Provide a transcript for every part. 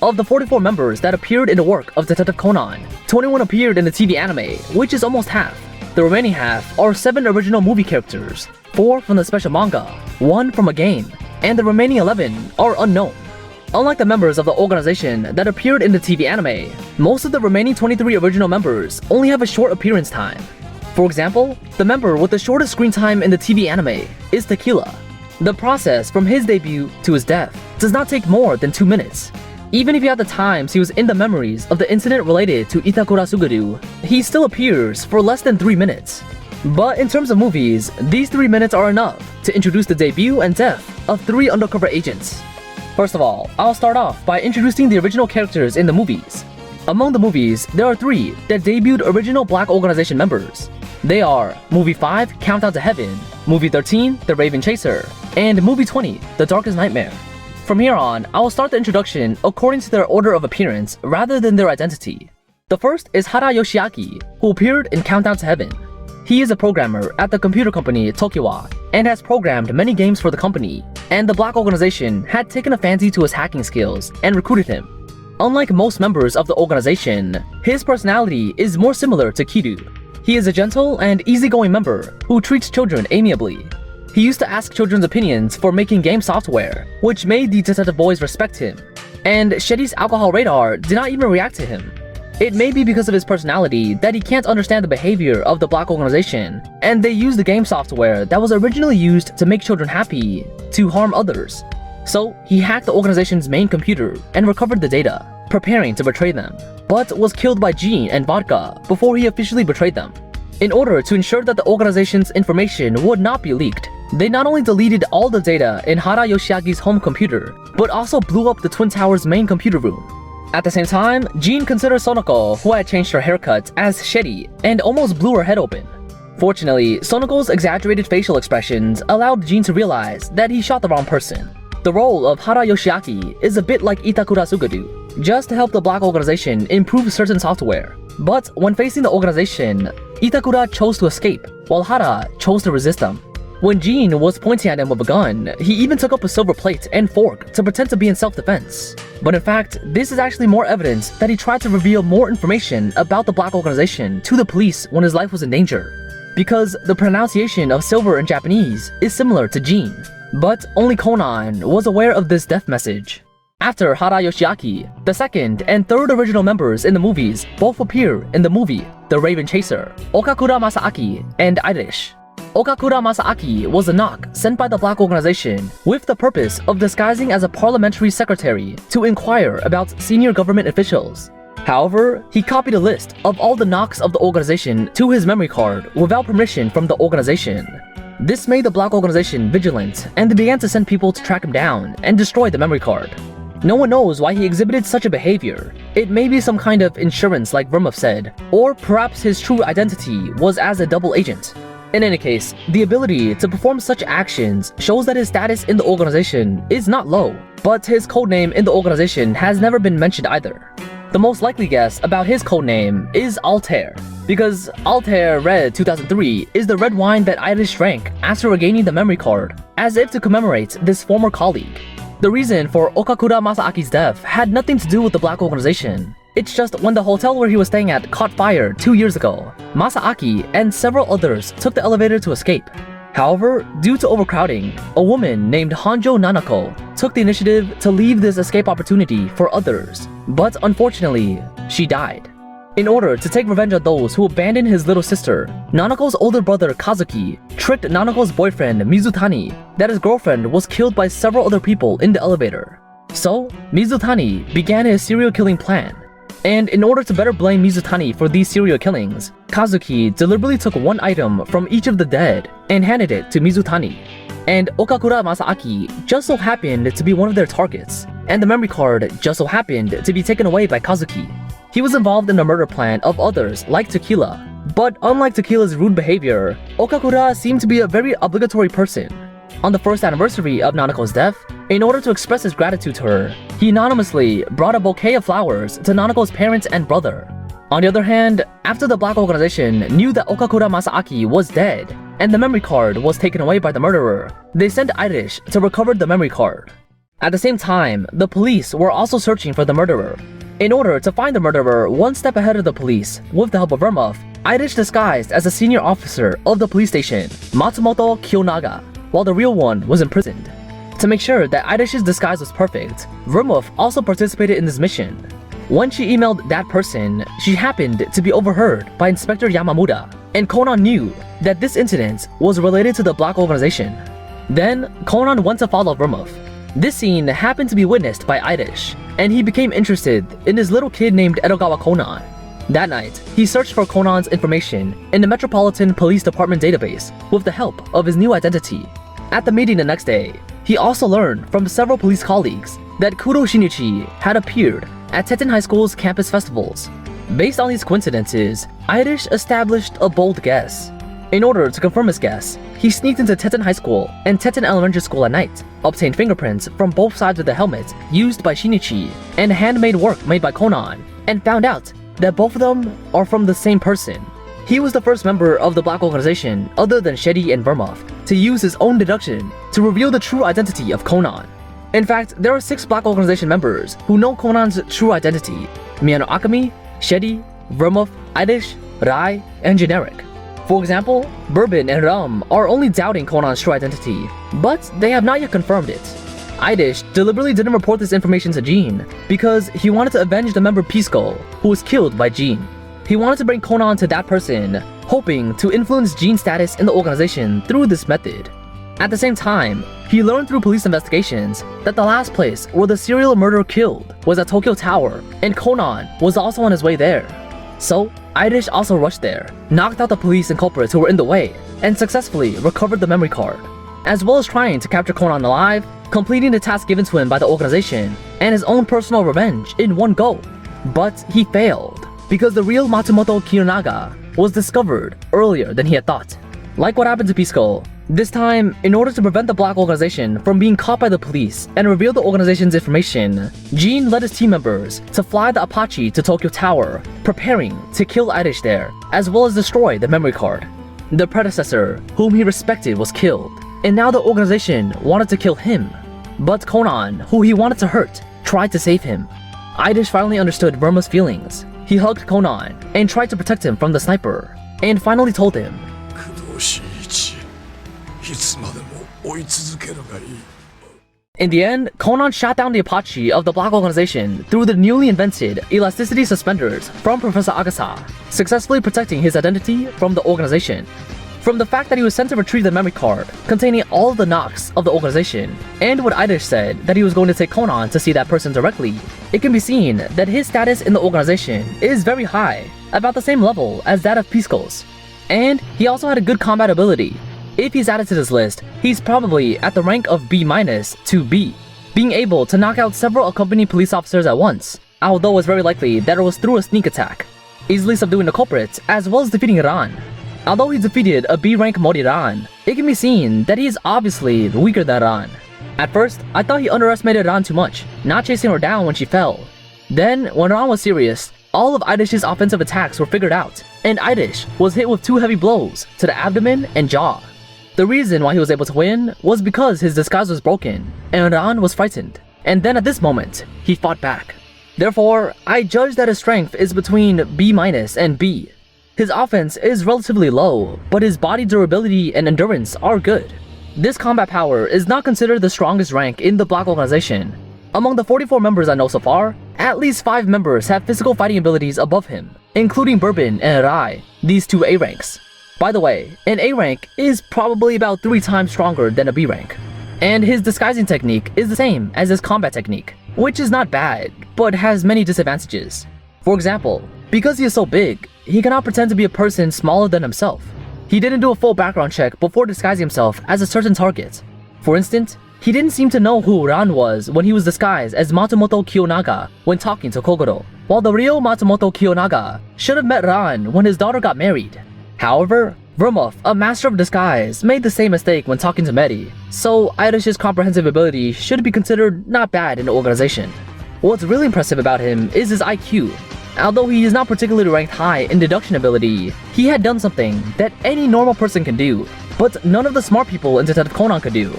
Of the 44 members that appeared in the work of Detective Conan, 21 appeared in the TV anime, which is almost half. The remaining half are 7 original movie characters, 4 from the special manga, 1 from a game, and the remaining 11 are unknown. Unlike the members of the organization that appeared in the TV anime, most of the remaining 23 original members only have a short appearance time. For example, the member with the shortest screen time in the TV anime is Tequila. The process from his debut to his death does not take more than 2 minutes. Even if you add the times he was in the memories of the incident related to Itakura Suguru, he still appears for less than 3 minutes. But in terms of movies, these 3 minutes are enough to introduce the debut and death of 3 undercover agents. First of all, I'll start off by introducing the original characters in the movies. Among the movies, there are 3 that debuted original Black Organization members. They are Movie 5, Countdown to Heaven, Movie 13, The Raven Chaser, and Movie 20, The Darkest Nightmare. From here on, I will start the introduction according to their order of appearance rather than their identity. The first is Hara Yoshiaki, who appeared in Countdown to Heaven. He is a programmer at the computer company Tokiwa and has programmed many games for the company, and the Black Organization had taken a fancy to his hacking skills and recruited him. Unlike most members of the organization, his personality is more similar to Kiru. He is a gentle and easygoing member who treats children amiably. He used to ask children's opinions for making game software, which made the detective boys respect him. And Shetty's alcohol radar did not even react to him. It may be because of his personality that he can't understand the behavior of the Black Organization, and they used the game software that was originally used to make children happy to harm others. So he hacked the organization's main computer and recovered the data, preparing to betray them, but was killed by Jean and Vodka before he officially betrayed them. In order to ensure that the organization's information would not be leaked, they not only deleted all the data in Hara Yoshiaki's home computer, but also blew up the Twin Towers' main computer room. At the same time, Jean considered Sonoko, who had changed her haircut, as shitty and almost blew her head open. Fortunately, Sonoko's exaggerated facial expressions allowed Jean to realize that he shot the wrong person. The role of Hara Yoshiaki is a bit like Itakura Suguru, just to help the Black Organization improve certain software. But when facing the organization, Itakura chose to escape, while Hara chose to resist them. When Jean was pointing at him with a gun, he even took up a silver plate and fork to pretend to be in self-defense. But in fact, this is actually more evidence that he tried to reveal more information about the Black Organization to the police when his life was in danger. Because the pronunciation of silver in Japanese is similar to Jean, but only Conan was aware of this death message. After Hara Yoshiaki, the second and third original members in the movies both appear in the movie The Raven Chaser, Okakura Masaaki and Irish. Okakura Masaaki was a knock sent by the Black Organization with the purpose of disguising as a parliamentary secretary to inquire about senior government officials. However, he copied a list of all the knocks of the organization to his memory card without permission from the organization. This made the Black Organization vigilant, and they began to send people to track him down and destroy the memory card. No one knows why he exhibited such a behavior. It may be some kind of insurance like Vermouth said, or perhaps his true identity was as a double agent. In any case, the ability to perform such actions shows that his status in the organization is not low, but his codename in the organization has never been mentioned either. The most likely guess about his codename is Altair, because Altair Red 2003 is the red wine that Irish drank after regaining the memory card, as if to commemorate this former colleague. The reason for Okakura Masaaki's death had nothing to do with the Black Organization. It's just when the hotel where he was staying at caught fire 2 years ago, Masaaki and several others took the elevator to escape. However, due to overcrowding, a woman named Honjo Nanako took the initiative to leave this escape opportunity for others, but unfortunately, she died. In order to take revenge on those who abandoned his little sister, Nanako's older brother Kazuki tricked Nanako's boyfriend Mizutani that his girlfriend was killed by several other people in the elevator. So, Mizutani began his serial killing plan. And in order to better blame Mizutani for these serial killings, Kazuki deliberately took one item from each of the dead and handed it to Mizutani. And Okakura Masaaki just so happened to be one of their targets, and the memory card just so happened to be taken away by Kazuki. He was involved in the murder plan of others like Tequila, but unlike Tequila's rude behavior, Okakura seemed to be a very obligatory person. On the first anniversary of Nanako's death, in order to express his gratitude to her, he anonymously brought a bouquet of flowers to Nanako's parents and brother. On the other hand, after the Black Organization knew that Okakura Masaaki was dead, and the memory card was taken away by the murderer, they sent Irish to recover the memory card. At the same time, the police were also searching for the murderer. In order to find the murderer one step ahead of the police, with the help of Vermouth, Irish disguised as a senior officer of the police station, Matsumoto Kiyonaga, while the real one was imprisoned. To make sure that Irish's disguise was perfect, Vermouth also participated in this mission. When she emailed that person, she happened to be overheard by Inspector Yamamuda, and Conan knew that this incident was related to the Black Organization. Then, Conan went to follow Vermouth. This scene happened to be witnessed by Irish, and he became interested in this little kid named Edogawa Conan. That night, he searched for Conan's information in the Metropolitan Police Department database with the help of his new identity. At the meeting the next day, he also learned from several police colleagues that Kuro Shinichi had appeared at Tetten High School's campus festivals. Based on these coincidences, Irish established a bold guess. In order to confirm his guess, he sneaked into Tetten High School and Tetten Elementary School at night, obtained fingerprints from both sides of the helmet used by Shinichi and handmade work made by Conan, and found out that both of them are from the same person. He was the first member of the Black Organization, other than Shetty and Vermouth, to use his own deduction to reveal the true identity of Conan. In fact, there are 6 Black Organization members who know Conan's true identity: Miyano Akami, Shetty, Vermouth, Irish, Rai, and Generic. For example, Bourbon and Rum are only doubting Conan's true identity, but they have not yet confirmed it. Irish deliberately didn't report this information to Jean because he wanted to avenge the member Pisco, who was killed by Jean. He wanted to bring Conan to that person, hoping to influence Jean's status in the organization through this method. At the same time, he learned through police investigations that the last place where the serial murderer killed was at Tokyo Tower, and Conan was also on his way there. So, Irish also rushed there, knocked out the police and culprits who were in the way, and successfully recovered the memory card, as well as trying to capture Conan alive, completing the task given to him by the organization, and his own personal revenge in one go. But he failed, because the real Matsumoto Kiyonaga was discovered earlier than he had thought. Like what happened to Pisco, this time, in order to prevent the Black Organization from being caught by the police and reveal the organization's information, Jean led his team members to fly the Apache to Tokyo Tower, preparing to kill Irish there, as well as destroy the memory card. The predecessor, whom he respected, was killed, and now the organization wanted to kill him. But Conan, who he wanted to hurt, tried to save him. Irish finally understood Vermouth's feelings. He hugged Conan and tried to protect him from the sniper, and finally told him, in the end, Conan shot down the Apache of the Black Organization through the newly invented elasticity suspenders from Professor Agasa, successfully protecting his identity from the organization. From the fact that he was sent to retrieve the memory card containing all of the knocks of the organization, and what Irish said that he was going to take Conan to see that person directly, it can be seen that his status in the organization is very high, about the same level as that of Pisco's. And he also had a good combat ability. If he's added to this list, he's probably at the rank of B- to B, being able to knock out several accompanying police officers at once, although it's very likely that it was through a sneak attack, easily subduing the culprits as well as defeating Ran. Although he defeated a B-rank Mori Ran, it can be seen that he is obviously weaker than Ran. At first, I thought he underestimated Ran too much, not chasing her down when she fell. Then, when Ran was serious, all of Irish's offensive attacks were figured out, and Irish was hit with 2 heavy blows to the abdomen and jaw. The reason why he was able to win was because his disguise was broken, and Ran was frightened, and then at this moment, he fought back. Therefore, I judge that his strength is between B- and B. His offense is relatively low, but his body durability and endurance are good. This combat power is not considered the strongest rank in the Black Organization. Among the 44 members I know so far, at least 5 members have physical fighting abilities above him, including Bourbon and Rai, these 2 A ranks. By the way, an A rank is probably about 3 times stronger than a B rank. And his disguising technique is the same as his combat technique, which is not bad, but has many disadvantages. For example, because he is so big, he cannot pretend to be a person smaller than himself. He didn't do a full background check before disguising himself as a certain target. For instance, he didn't seem to know who Ran was when he was disguised as Matsumoto Kiyonaga when talking to Kogoro, while the real Matsumoto Kiyonaga should have met Ran when his daughter got married. However, Vermouth, a master of disguise, made the same mistake when talking to Medi, so Irish's comprehensive ability should be considered not bad in the organization. What's really impressive about him is his IQ. Although he is not particularly ranked high in deduction ability, he had done something that any normal person can do, but none of the smart people in Detective Conan could do.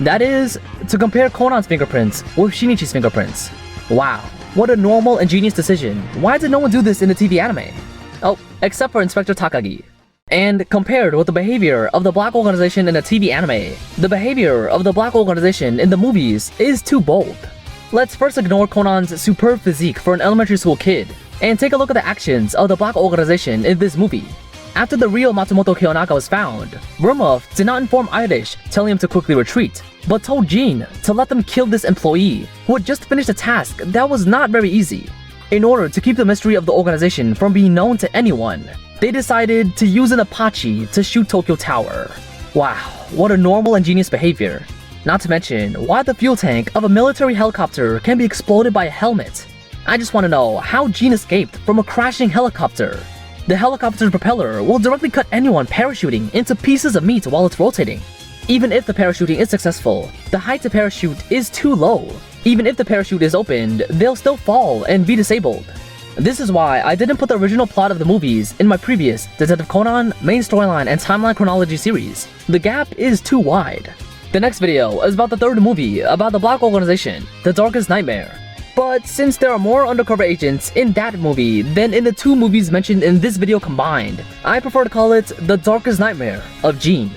That is, to compare Conan's fingerprints with Shinichi's fingerprints. Wow, what a normal and genius decision. Why did no one do this in the TV anime? Oh, except for Inspector Takagi. And compared with the behavior of the Black Organization in the TV anime, the behavior of the Black Organization in the movies is too bold. Let's first ignore Conan's superb physique for an elementary school kid, and take a look at the actions of the Black Organization in this movie. After the real Matsumoto Kiyonaka was found, Vermuth did not inform Irish, telling him to quickly retreat, but told Jean to let them kill this employee, who had just finished a task that was not very easy. In order to keep the mystery of the organization from being known to anyone, they decided to use an Apache to shoot Tokyo Tower. Wow, what a normal and genius behavior. Not to mention, why the fuel tank of a military helicopter can be exploded by a helmet. I just want to know how Jean escaped from a crashing helicopter. The helicopter's propeller will directly cut anyone parachuting into pieces of meat while it's rotating. Even if the parachuting is successful, the height to parachute is too low. Even if the parachute is opened, they'll still fall and be disabled. This is why I didn't put the original plot of the movies in my previous Detective Conan main storyline and timeline chronology series. The gap is too wide. The next video is about the third movie about the Black Organization, The Darkest Nightmare. But since there are more undercover agents in that movie than in the two movies mentioned in this video combined, I prefer to call it The Darkest Nightmare of Jean.